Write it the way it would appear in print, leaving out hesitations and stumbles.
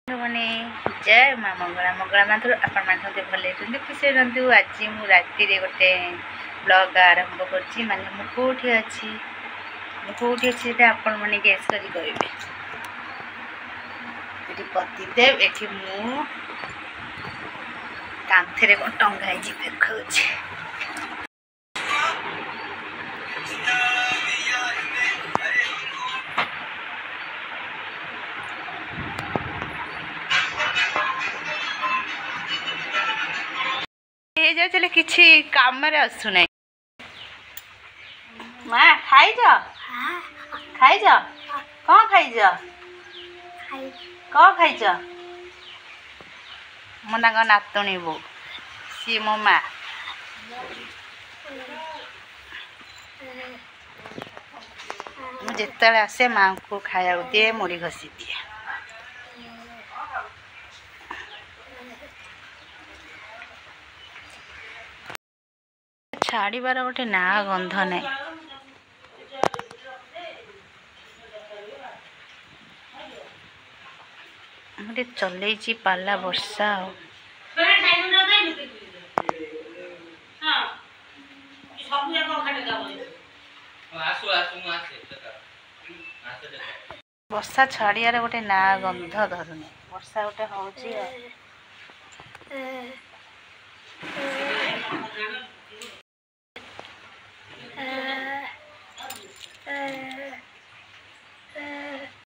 मैंने जय माँ मंगला मंगला माथुर आपण मैंने भले खुशी रही आज मु राति गोटे ब्लॉग आरंभ कर माने मुझे अच्छी आपण मैंने गेस करी कहे पतिदेव ये मु कांथे कौन टंगाई देखा चले किसी काम आसु ना माँ खाइज खाइज कौन खाइज कौन खाइज मो नातुणी बो सी मो माँ मुझे आसे माँ को खाया दिए मुड़ी घसी दिए छाड़बार गोटे ना गंध ना मुझे चलई पाला वर्षा वर्षा छाड़ियार गोटे ना गंध धरुनी वर्षा गोटे हूँ